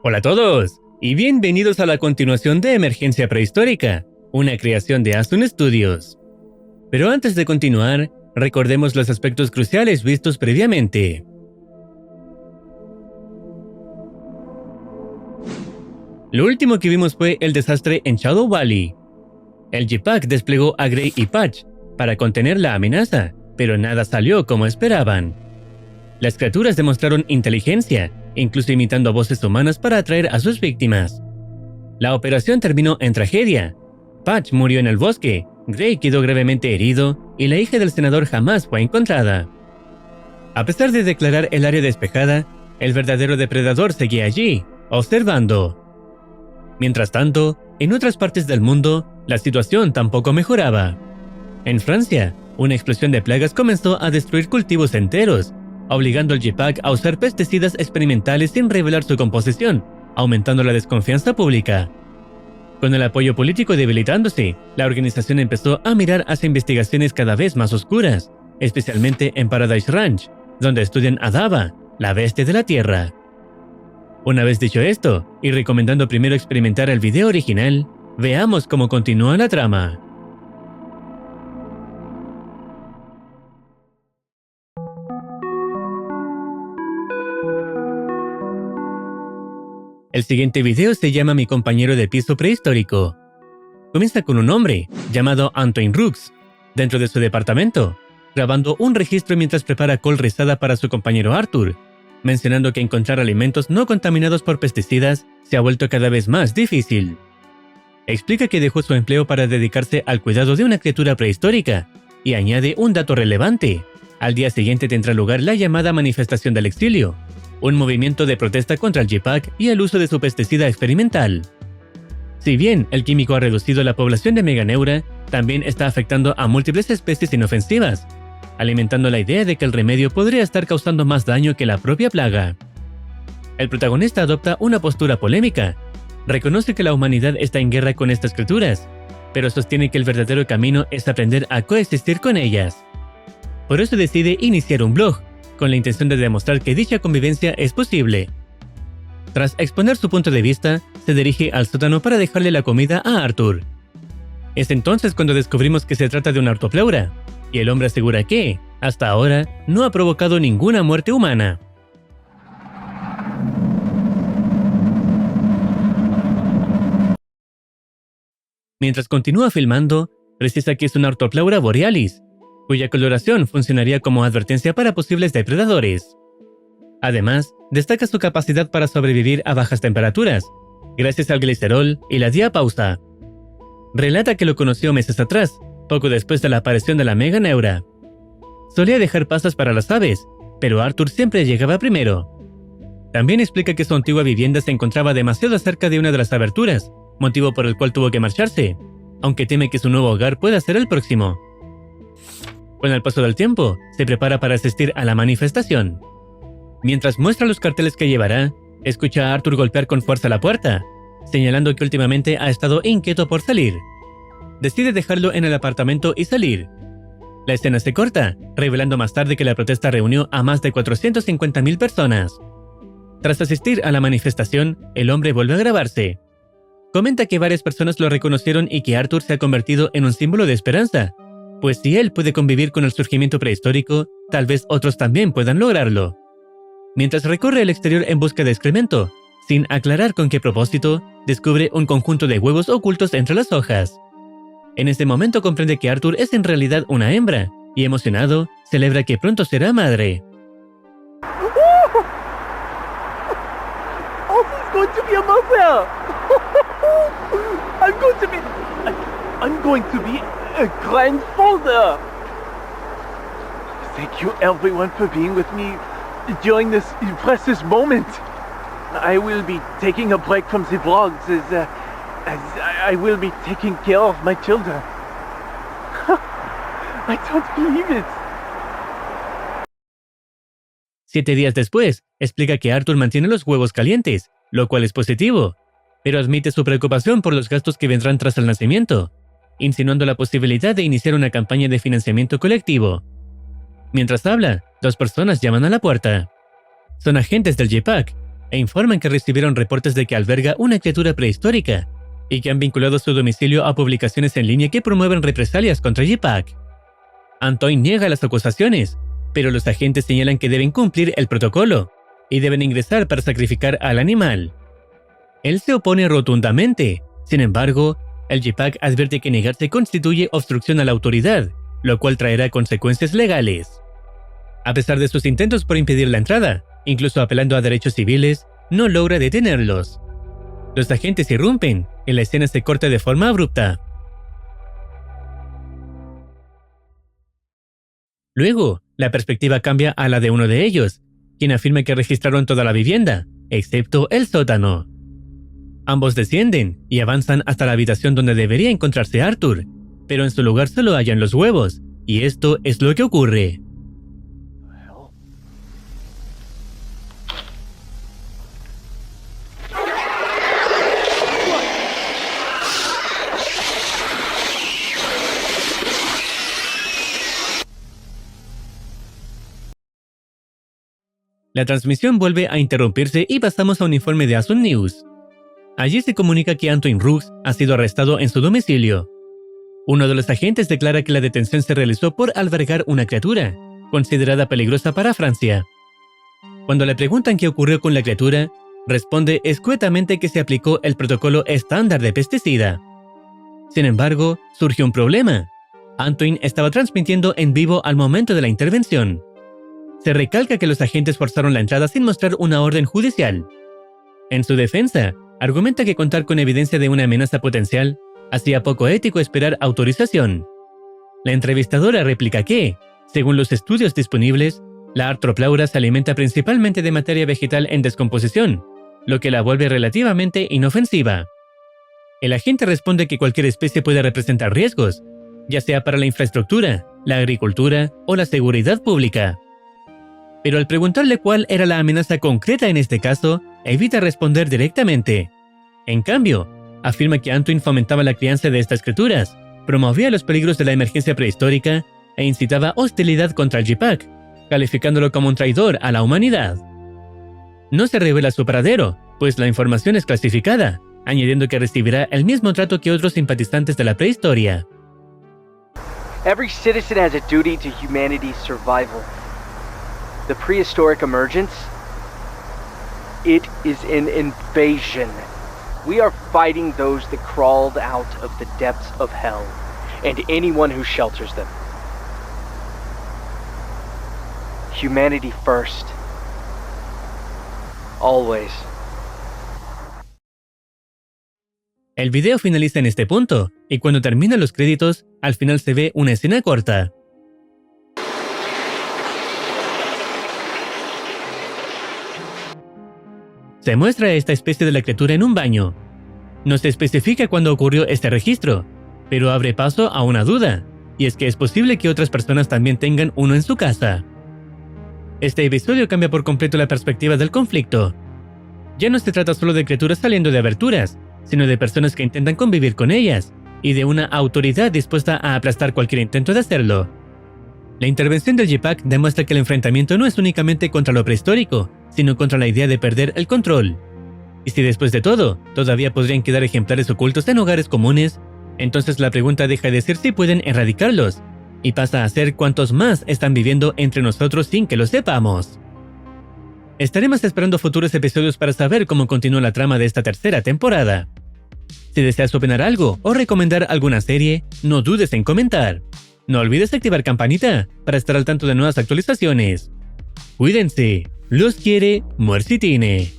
Hola a todos, y bienvenidos a la continuación de Emergencia Prehistórica, una creación de Aston Studios. Pero antes de continuar, recordemos los aspectos cruciales vistos previamente. Lo último que vimos fue el desastre en Shadow Valley. El J-Pack desplegó a Gray y Patch para contener la amenaza, pero nada salió como esperaban. Las criaturas demostraron inteligencia, incluso imitando voces humanas para atraer a sus víctimas. La operación terminó en tragedia. Patch murió en el bosque, Gray quedó gravemente herido y la hija del senador jamás fue encontrada. A pesar de declarar el área despejada, el verdadero depredador seguía allí, observando. Mientras tanto, en otras partes del mundo, la situación tampoco mejoraba. En Francia, una explosión de plagas comenzó a destruir cultivos enteros, obligando al J-Pack a usar pesticidas experimentales sin revelar su composición, aumentando la desconfianza pública. Con el apoyo político debilitándose, la organización empezó a mirar hacia investigaciones cada vez más oscuras, especialmente en Paradise Ranch, donde estudian a Dava, la bestia de la Tierra. Una vez dicho esto, y recomendando primero experimentar el video original, veamos cómo continúa la trama. El siguiente video se llama Mi compañero de piso prehistórico. Comienza con un hombre, llamado Antoine Roux, dentro de su departamento, grabando un registro mientras prepara col rizada para su compañero Arthur, mencionando que encontrar alimentos no contaminados por pesticidas se ha vuelto cada vez más difícil. Explica que dejó su empleo para dedicarse al cuidado de una criatura prehistórica, y añade un dato relevante. Al día siguiente tendrá lugar la llamada Manifestación del Exilio, un movimiento de protesta contra el J-Pack y el uso de su pesticida experimental. Si bien el químico ha reducido la población de Meganeura, también está afectando a múltiples especies inofensivas, alimentando la idea de que el remedio podría estar causando más daño que la propia plaga. El protagonista adopta una postura polémica. Reconoce que la humanidad está en guerra con estas criaturas, pero sostiene que el verdadero camino es aprender a coexistir con ellas. Por eso decide iniciar un blog, con la intención de demostrar que dicha convivencia es posible. Tras exponer su punto de vista, se dirige al sótano para dejarle la comida a Arthur. Es entonces cuando descubrimos que se trata de una ortopleura, y el hombre asegura que, hasta ahora, no ha provocado ninguna muerte humana. Mientras continúa filmando, precisa que es una ortopleura borealis, cuya coloración funcionaría como advertencia para posibles depredadores. Además, destaca su capacidad para sobrevivir a bajas temperaturas, gracias al glicerol y la diapausa. Relata que lo conoció meses atrás, poco después de la aparición de la Meganeura. Solía dejar pastas para las aves, pero Arthur siempre llegaba primero. También explica que su antigua vivienda se encontraba demasiado cerca de una de las aberturas, motivo por el cual tuvo que marcharse, aunque teme que su nuevo hogar pueda ser el próximo. Con el paso del tiempo, se prepara para asistir a la manifestación. Mientras muestra los carteles que llevará, escucha a Arthur golpear con fuerza la puerta, señalando que últimamente ha estado inquieto por salir. Decide dejarlo en el apartamento y salir. La escena se corta, revelando más tarde que la protesta reunió a más de 450.000 personas. Tras asistir a la manifestación, el hombre vuelve a grabarse. Comenta que varias personas lo reconocieron y que Arthur se ha convertido en un símbolo de esperanza, pues si él puede convivir con el surgimiento prehistórico, tal vez otros también puedan lograrlo. Mientras recorre el exterior en busca de excremento, sin aclarar con qué propósito, descubre un conjunto de huevos ocultos entre las hojas. En ese momento comprende que Arthur es en realidad una hembra, y emocionado, celebra que pronto será madre. Oh, he's going to be a mother! I'm going to be a grandfather! Thank you everyone for being with me during this precious moment. I will be taking a break from the vlogs as I will be taking care of my children. I don't believe it. 7 días después, explica que Arthur mantiene los huevos calientes, lo cual es positivo, pero admite su preocupación por los gastos que vendrán tras el nacimiento, insinuando la posibilidad de iniciar una campaña de financiamiento colectivo. Mientras habla, 2 personas llaman a la puerta. Son agentes del J-Pack, e informan que recibieron reportes de que alberga una criatura prehistórica y que han vinculado su domicilio a publicaciones en línea que promueven represalias contra J-Pac. Antoine niega las acusaciones, pero los agentes señalan que deben cumplir el protocolo y deben ingresar para sacrificar al animal. Él se opone rotundamente. Sin embargo, el J-Pac advierte que negarse constituye obstrucción a la autoridad, lo cual traerá consecuencias legales. A pesar de sus intentos por impedir la entrada, incluso apelando a derechos civiles, no logra detenerlos. Los agentes irrumpen y la escena se corta de forma abrupta. Luego, la perspectiva cambia a la de uno de ellos, quien afirma que registraron toda la vivienda, excepto el sótano. Ambos descienden y avanzan hasta la habitación donde debería encontrarse Arthur, pero en su lugar solo hallan los huevos, y esto es lo que ocurre. La transmisión vuelve a interrumpirse y pasamos a un informe de Asun News. Allí se comunica que Antoine Roux ha sido arrestado en su domicilio. Uno de los agentes declara que la detención se realizó por albergar una criatura, considerada peligrosa para Francia. Cuando le preguntan qué ocurrió con la criatura, responde escuetamente que se aplicó el protocolo estándar de pesticida. Sin embargo, surgió un problema. Antoine estaba transmitiendo en vivo al momento de la intervención. Se recalca que los agentes forzaron la entrada sin mostrar una orden judicial. En su defensa, argumenta que contar con evidencia de una amenaza potencial hacía poco ético esperar autorización. La entrevistadora replica que, según los estudios disponibles, la Arthropleura se alimenta principalmente de materia vegetal en descomposición, lo que la vuelve relativamente inofensiva. El agente responde que cualquier especie puede representar riesgos, ya sea para la infraestructura, la agricultura o la seguridad pública. Pero al preguntarle cuál era la amenaza concreta en este caso, evita responder directamente. En cambio, afirma que Antoine fomentaba la crianza de estas criaturas, promovía los peligros de la emergencia prehistórica e incitaba hostilidad contra el J-Pac, calificándolo como un traidor a la humanidad. No se revela su paradero, pues la información es clasificada, añadiendo que recibirá el mismo trato que otros simpatizantes de la prehistoria. Every citizen has a duty to humanity's survival. The prehistoric emergence, it is an invasion. We are fighting those that crawled out of the depths of hell, and anyone who shelters them. Humanity first. Always. El video finaliza en este punto, y cuando terminan los créditos, al final se ve una escena corta. Se muestra esta especie de la criatura en un baño. No se especifica cuándo ocurrió este registro, pero abre paso a una duda, y es que es posible que otras personas también tengan uno en su casa. Este episodio cambia por completo la perspectiva del conflicto. Ya no se trata solo de criaturas saliendo de aberturas, sino de personas que intentan convivir con ellas, y de una autoridad dispuesta a aplastar cualquier intento de hacerlo. La intervención del J-Pac demuestra que el enfrentamiento no es únicamente contra lo prehistórico, sino contra la idea de perder el control. Y si después de todo, todavía podrían quedar ejemplares ocultos en hogares comunes, entonces la pregunta deja de ser si pueden erradicarlos, y pasa a ser cuántos más están viviendo entre nosotros sin que lo sepamos. Estaremos esperando futuros episodios para saber cómo continúa la trama de esta tercera temporada. Si deseas opinar algo o recomendar alguna serie, no dudes en comentar. No olvides activar campanita para estar al tanto de nuevas actualizaciones. Cuídense, los quiere Muercitine.